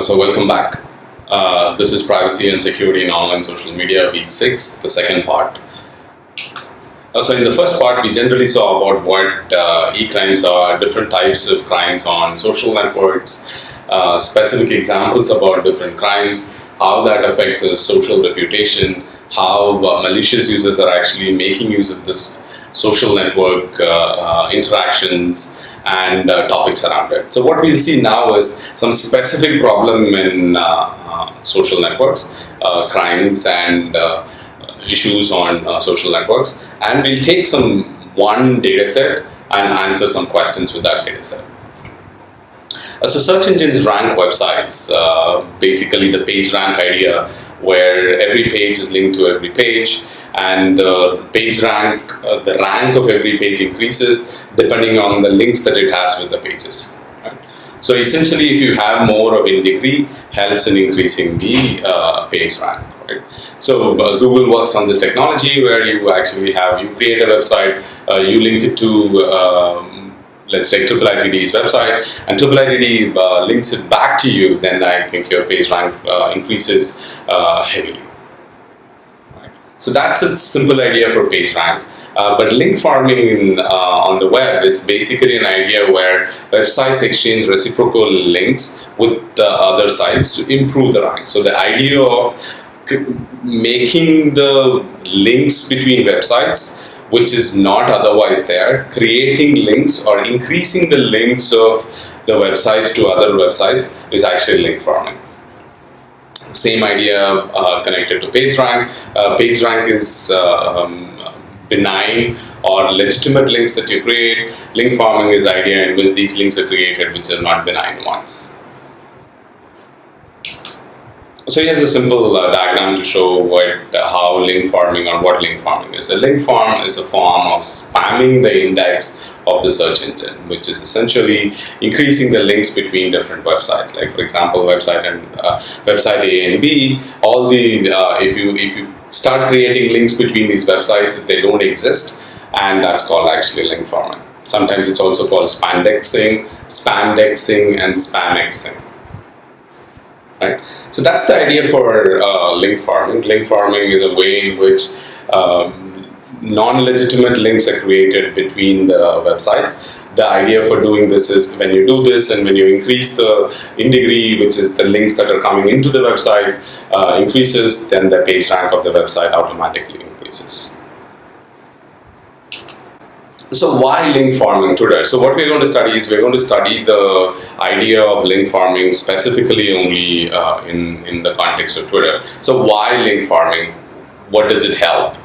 So welcome back. This is Privacy and Security in Online Social Media, Week 6, the second part. So in the first part, we generally saw about what e-crimes are, different types of crimes on social networks, specific examples about different crimes, how that affects a social reputation, how malicious users are actually making use of this social network interactions, and topics around it. So what we'll see now is some specific problem in social networks, crimes and issues on social networks, and we'll take one data set and answer some questions with that data set. So search engines rank websites, basically the page rank idea, where every page is linked to every page, and the page rank, the rank of every page increases depending on the links that it has with the pages. Right? So essentially, if you have more of a degree, helps in increasing the page rank. Right? So Google works on this technology where you actually you create a website, you link it to let's take IIIT's website, and IIIT links it back to you, then I think your page rank increases heavily. Right? So that's a simple idea for page rank. But link farming on the web is basically an idea where websites exchange reciprocal links with other sites to improve the rank. So the idea of making the links between websites, which is not otherwise there, creating links or increasing the links of the websites to other websites is actually link farming. Same idea connected to PageRank. PageRank is benign or legitimate links that you create. Link farming is the idea in which these links are created which are not benign ones. So here's a simple diagram to show how link farming or what link farming is. A link farm is a form of spamming the index of the search engine, which is essentially increasing the links between different websites. Like for example, website A and B. If you start creating links between these websites, they don't exist, and that's called actually link farming. Sometimes it's also called spamdexing, and spamexing. Right? So that's the idea for link farming. Link farming is a way in which non-legitimate links are created between the websites. The idea for doing this is when you do this and when you increase the degree, which is the links that are coming into the website, increases, then the page rank of the website automatically increases. So why link farming Twitter? So what we're going to study is we're going to study the idea of link farming specifically only in the context of Twitter. So why link farming? What does it help?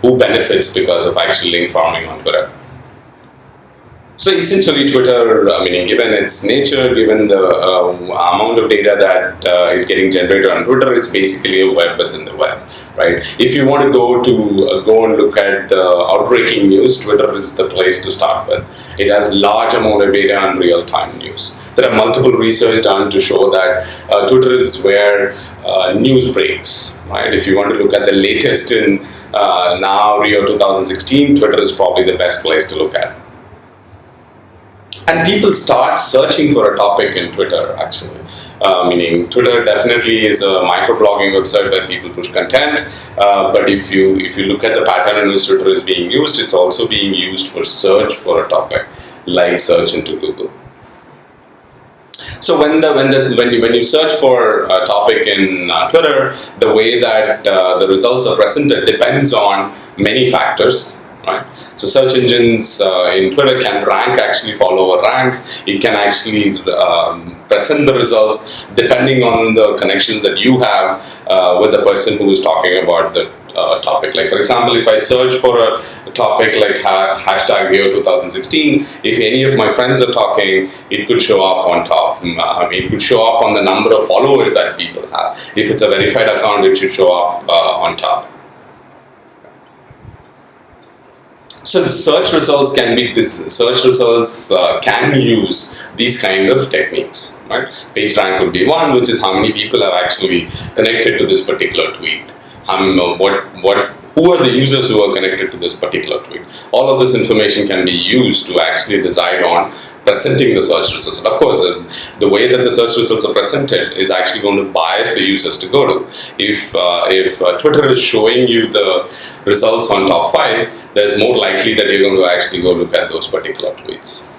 Who benefits because of actually link farming on Twitter? So essentially Twitter, given its nature, given the amount of data that is getting generated on Twitter, it's basically a web within the web. Right? If you want to go and look at the outbreaking news, Twitter is the place to start with. It has large amount of data and real-time news. There are multiple research done to show that Twitter is where news breaks. Right? If you want to look at the latest in now Rio 2016, Twitter is probably the best place to look at. And people start searching for a topic in Twitter actually. Meaning Twitter definitely is a microblogging website where people push content, but if you look at the pattern in which Twitter is being used, it's also being used for search for a topic, like search into Google. So when you search for a topic in Twitter, the way that the results are presented depends on many factors, right? So search engines in Twitter can actually follower ranks. It can actually present the results depending on the connections that you have with the person who is talking about the topic. Like for example, if I search for a topic like hashtag Rio 2016, if any of my friends are talking, it could show up on top. It could show up on the number of followers that people have. If it's a verified account, it should show up on top. So the search results can use these kind of techniques, right? PageRank could be one, which is how many people have actually connected to this particular tweet. Who are the users who are connected to this particular tweet? All of this information can be used to actually decide on presenting the search results. And of course, the way that the search results are presented is actually going to bias the users to go to. If Twitter is showing you the results on top 5, there's more likely that you're going to actually go look at those particular tweets.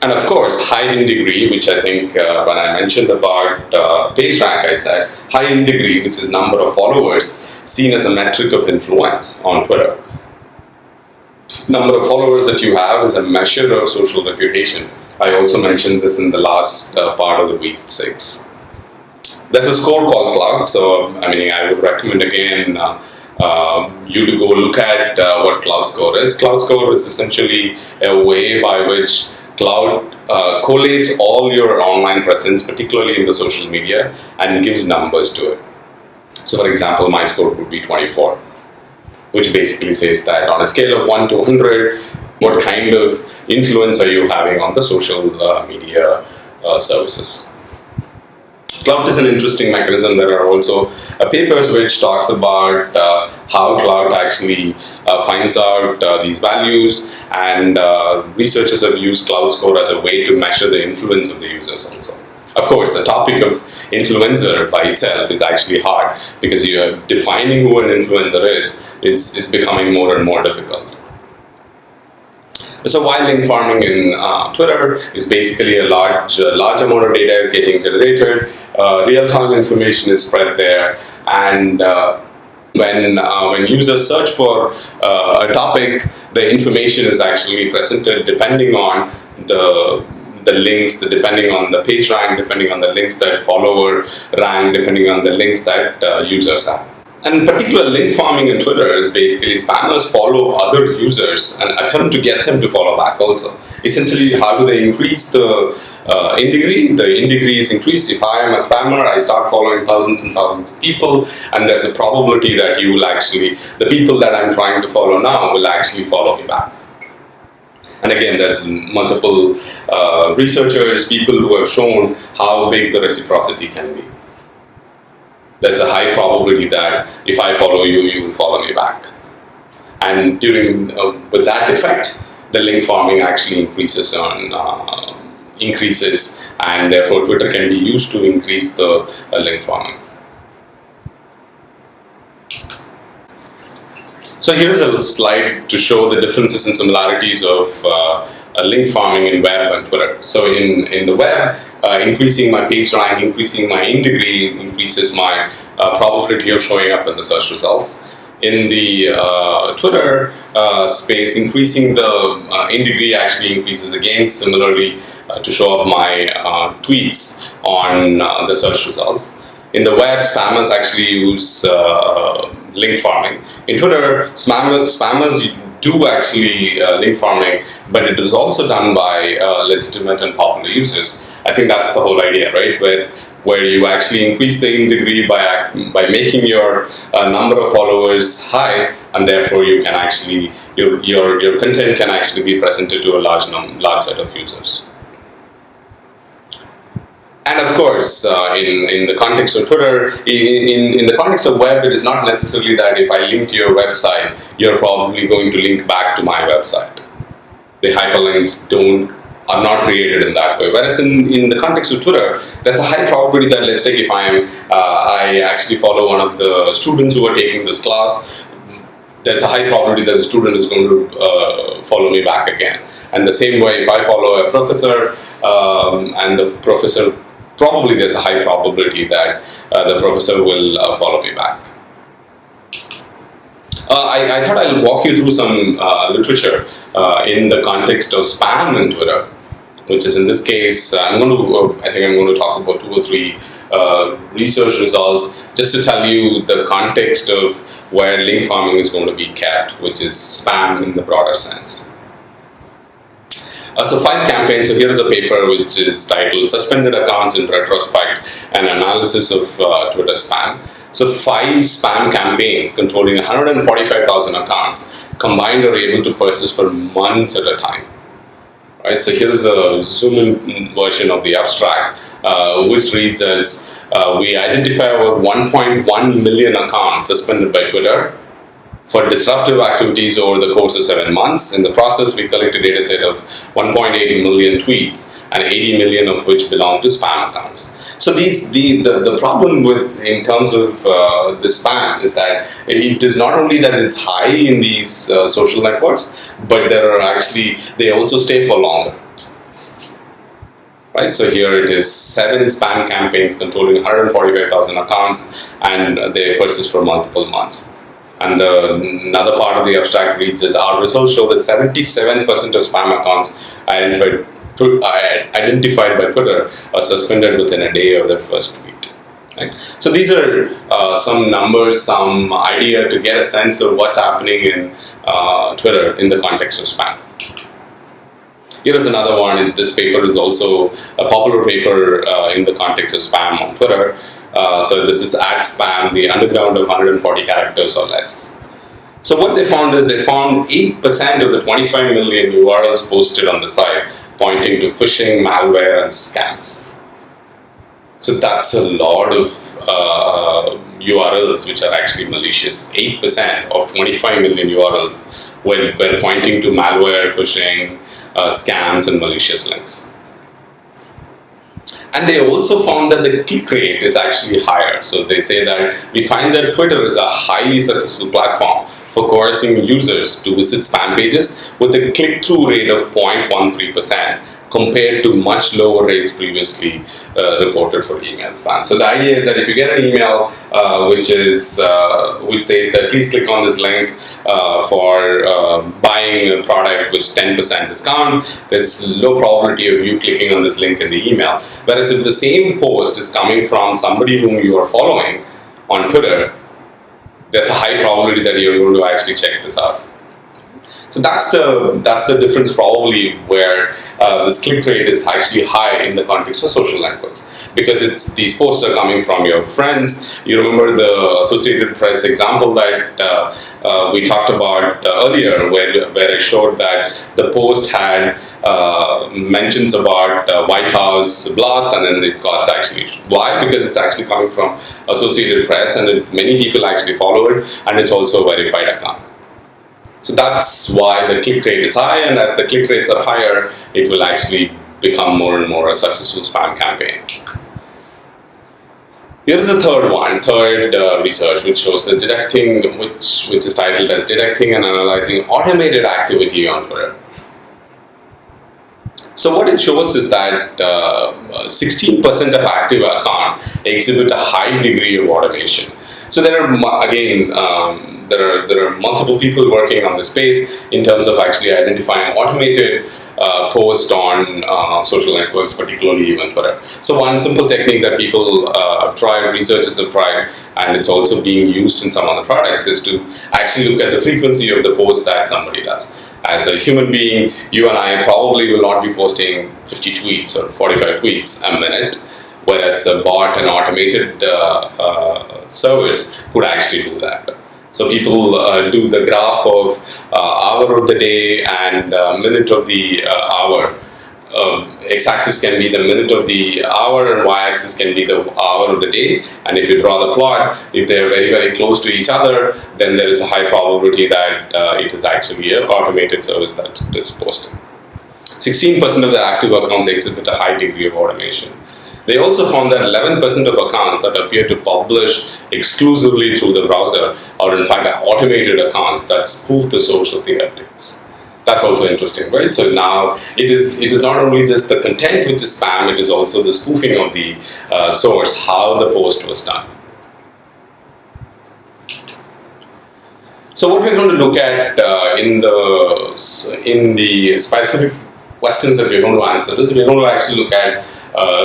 And of course, high in degree, which I think when I mentioned about PageRank, I said high in degree, which is number of followers, seen as a metric of influence on Twitter. Number of followers that you have is a measure of social reputation. I also mentioned this in the last part of the week 6. There's a score called Cloud, so I would recommend again you to go look at what Cloud Score is. Cloud Score is essentially a way by which Cloud collates all your online presence, particularly in the social media, and gives numbers to it. So for example, my score would be 24, which basically says that on a scale of 1 to 100, what kind of influence are you having on the social media services. Cloud is an interesting mechanism. There are also papers which talks about how Cloud actually finds out these values, and researchers have used Cloud Score as a way to measure the influence of the users also. Of course, the topic of influencer by itself is actually hard, because you're defining who an influencer is becoming more and more difficult. So while link farming in Twitter is basically a large amount of data is getting generated, real-time information is spread there, and when users search for a topic, the information is actually presented depending on the links, depending on the page rank, depending on the links that follower rank, depending on the links that users have. And in particular, link farming in Twitter is basically spammers follow other users and attempt to get them to follow back also. Essentially, how do they increase the in degree? The in degree is increased. If I am a spammer, I start following thousands and thousands of people, and there's a probability that you will actually, the people that I'm trying to follow now will actually follow me back. And again, there's multiple researchers, people who have shown how big the reciprocity can be. There's a high probability that if I follow you, you will follow me back. And with that effect, the link farming actually increases, and therefore Twitter can be used to increase the link farming. So here's a slide to show the differences and similarities of link farming in web and Twitter. So in the web, increasing my page rank, increasing my in degree increases my probability of showing up in the search results. In the Twitter space, increasing the in degree actually increases again similarly to show up my tweets on the search results. In the web, spammers actually use link farming. In Twitter, spammers do actually link farming, but it is also done by legitimate and popular users. I think that's the whole idea, right? Where you actually increase the in degree by making your number of followers high, and therefore you can actually your content can actually be presented to a large set of users. And of course, in the context of Twitter, in the context of web, it is not necessarily that if I link to your website, you're probably going to link back to my website. The hyperlinks are not created in that way. Whereas in the context of Twitter, there's a high probability that, let's take if I actually follow one of the students who are taking this class, there's a high probability that the student is going to follow me back again. And the same way, if I follow a professor and the professor, probably there's a high probability that the professor will follow me back. I thought I'll walk you through some literature in the context of spam in Twitter, which is in this case, I think I'm going to talk about 2 or 3 research results just to tell you the context of where link farming is going to be kept, which is spam in the broader sense. So 5 campaigns. So here is a paper which is titled "Suspended Accounts in Retrospect: An Analysis of Twitter Spam." So 5 spam campaigns controlling 145,000 accounts combined are able to persist for months at a time. Right. So here's a zoom-in version of the abstract, which reads as: we identify over 1.1 million accounts suspended by Twitter for disruptive activities over the course of 7 months. In the process, we collect a data set of 1.8 million tweets, and 80 million of which belong to spam accounts. So the problem with in terms of the spam is that it is not only that it's high in these social networks, but they also stay for longer. Right, so here it is 7 spam campaigns controlling 145,000 accounts, and they persist for multiple months. And another part of the abstract reads is our results show that 77% of spam accounts identified by Twitter are suspended within a day of their first tweet. Right? So these are some numbers, some idea to get a sense of what's happening in Twitter in the context of spam. Here is another one. This paper is also a popular paper in the context of spam on Twitter. So this is @spam, the underground of 140 characters or less. So what they found is they found 8% of the 25 million URLs posted on the site pointing to phishing, malware, and scams. So that's a lot of URLs which are actually malicious. 8% of 25 million URLs were pointing to malware, phishing, scams, and malicious links. And they also found that the click rate is actually higher. So they say that we find that Twitter is a highly successful platform for coercing users to visit spam pages with a click-through rate of 0.13% compared to much lower rates previously reported for email spam. So the idea is that if you get an email which says that please click on this link for buying a product with 10% discount, there's low probability of you clicking on this link in the email. Whereas if the same post is coming from somebody whom you are following on Twitter, there's a high probability that you're going to actually check this out. So that's the difference probably where this click rate is actually high in the context of social networks, because these posts are coming from your friends. You remember the Associated Press example that we talked about earlier, where I showed that the post had mentions about White House blast, and then it cost actually. Why? Because it's actually coming from Associated Press, and many people actually follow it, and it's also a verified account. So that's why the click rate is high, and as the click rates are higher, it will actually become more and more a successful spam campaign. Here is the third research, which shows that which is titled as Detecting and Analyzing Automated Activity on Twitter. So what it shows is that 16% of active accounts exhibit a high degree of automation. So there are multiple people working on this space in terms of actually identifying automated posts on social networks, particularly even Twitter. So one simple technique that people have tried, researchers have tried, and it's also being used in some of the products, is to actually look at the frequency of the posts that somebody does. As a human being, you and I probably will not be posting 50 tweets or 45 tweets a minute, whereas a bot and automated service could actually do that. So people do the graph of hour of the day and minute of the hour. X-axis can be the minute of the hour, and Y-axis can be the hour of the day. And if you draw the plot, if they're very, very close to each other, then there is a high probability that it is actually an automated service that is posted. 16% of the active accounts exhibit a high degree of automation. They also found that 11% of accounts that appear to publish exclusively through the browser are in fact automated accounts that spoof the source of the updates. That's also interesting, right? So now it is not only just the content which is spam, it is also the spoofing of the source, how the post was done. So what we're going to look at in the specific questions that we're going to answer is we're going to actually look at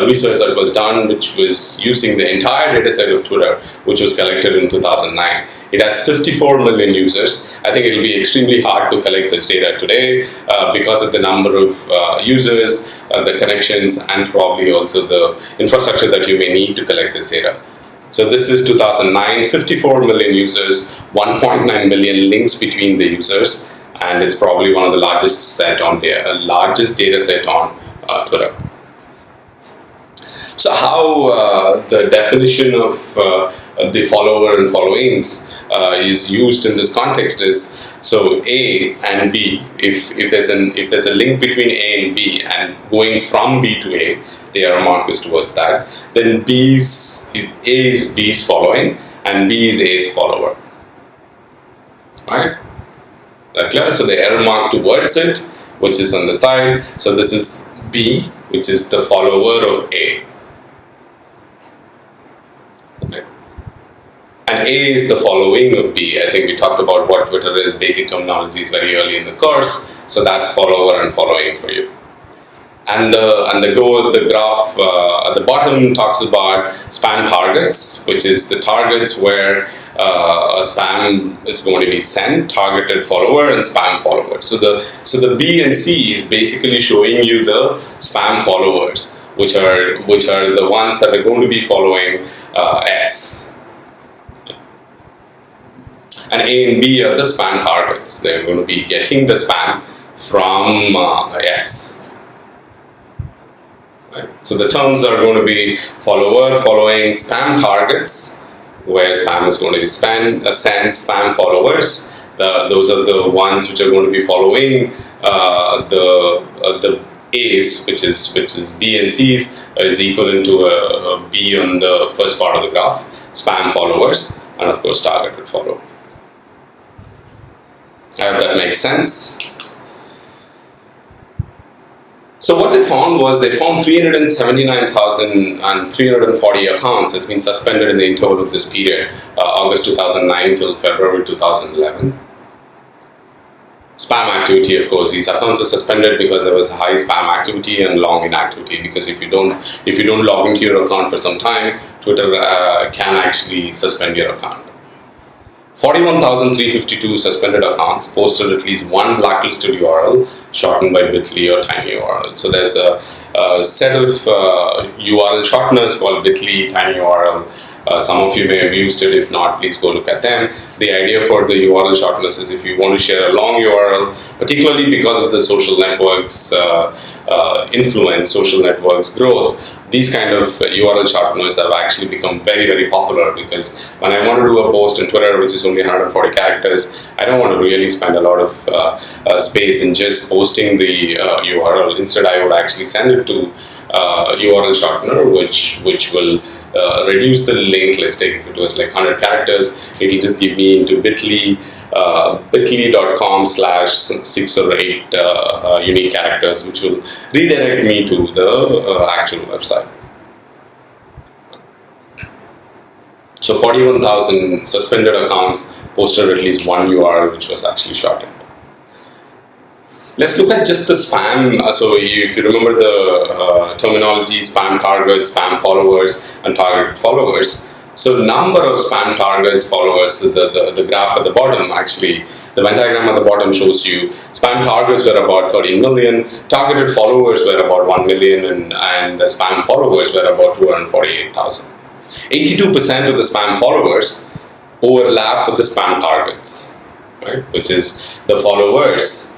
research that was done, which was using the entire data set of Twitter, which was collected in 2009. It has 54 million users. I think it will be extremely hard to collect such data today because of the number of users, the connections, and probably also the infrastructure that you may need to collect this data. So this is 2009, 54 million users, 1.9 million links between the users, and it's probably one of the largest data set on Twitter. So how the definition of the follower and followings is used in this context is, so A and B, if there's a link between A and B and going from B to A, the error mark is towards that, then A is B's following and B is A's follower. Right? That clear? So the error mark towards it, which is on the side, so this is B, which is the follower of A. Okay. And A is the following of B. I think we talked about what Twitter is, basic terminologies very early in the course. So that's follower and following for you. And the graph at the bottom talks about spam targets, which is the targets where a spam is going to be sent, targeted follower and spam follower. So the B and C is basically showing you the spam followers, which are the ones that are going to be following S. And A and B are the spam targets. They're going to be getting the spam from S. Right. So the terms are going to be follower, following, spam targets, where spam is going to be send spam followers. Those are the ones which are going to be following the A's, which is B and C's, is equivalent to a B on the first part of the graph. Spam followers, and of course targeted follower. I hope that makes sense. So what they found was, they found 379,340 accounts has been suspended in the interval of this period, August 2009 till February 2011. Spam activity, of course, these accounts are suspended because there was high spam activity and long inactivity. Because if you don't log into your account for some time, Twitter can actually suspend your account. 41,352 suspended accounts posted at least one blacklisted URL shortened by bit.ly or tinyURL. So there's a set of URL shorteners called bit.ly, tinyURL. Some of you may have used it. If not, please go look at them. The idea for the URL shorteners is if you want to share a long URL, particularly because of the social networks influence, social networks growth, these kind of URL shorteners have actually become very, very popular, because when I want to do a post in Twitter which is only 140 characters, I don't want to really spend a lot of space in just posting the URL. Instead, I would actually send it to URL shortener, which will reduce the link. Let's take, if it was like 100 characters, it will just give me into bit.ly, bit.ly.com/6 or 8 unique characters, which will redirect me to the actual website. So 41,000 suspended accounts posted at least one URL which was actually shortened. Let's look at just the spam. So if you remember the terminology, spam targets, spam followers, and targeted followers. So number of spam targets, followers, the graph at the bottom, actually, the Venn diagram at the bottom shows you spam targets were about 13 million, targeted followers were about 1 million, and the spam followers were about 248,000. 82% of the spam followers overlap with the spam targets, right? Which is the followers.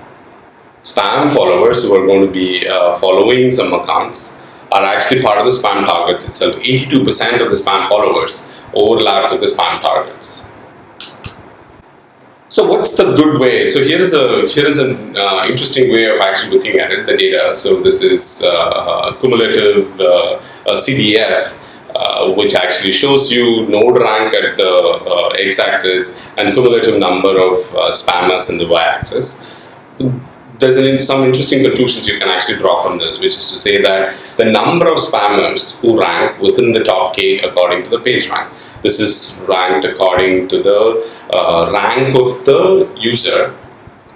Spam followers who are going to be following some accounts are actually part of the spam targets itself. 82% of the spam followers overlap with the spam targets. So what's the good way? So here is an interesting way of actually looking at it, the data. So this is cumulative CDF, which actually shows you node rank at the x-axis and cumulative number of spammers in the y-axis. There's some interesting conclusions you can actually draw from this, which is to say that the number of spammers who rank within the top K according to the page rank. This is ranked according to the rank of the user.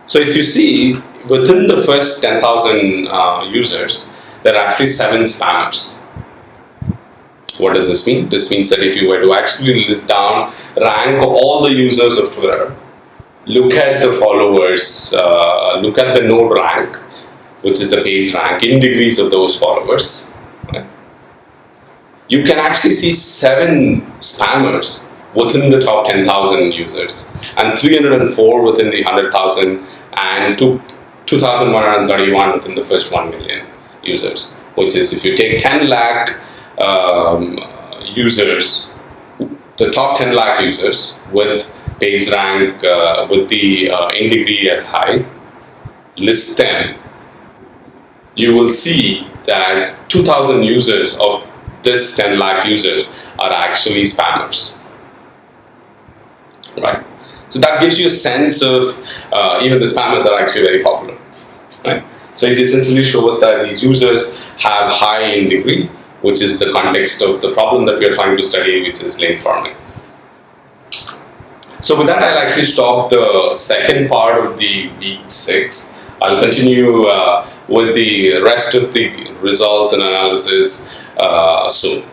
So if you see, within the first 10,000 users, there are actually 7 spammers. What does this mean? This means that if you were to actually list down, rank all the users of Twitter, look at the followers, look at the node rank, which is the page rank in degrees of those followers. Right? You can actually see 7 spammers within the top 10,000 users, and 304 within the 100,000, and 2,131 within the first 1 million users. Which is, if you take 10 lakh users the top 10 lakh users with page rank with the in degree as high, list them, you will see that 2,000 users of this 10 lakh users are actually spammers, right? So that gives you a sense of even the spammers are actually very popular, right? So it essentially shows that these users have high in degree, which is the context of the problem that we are trying to study, which is link farming. So with that, I'll actually stop the second part of the week 6. I'll continue with the rest of the results and analysis soon.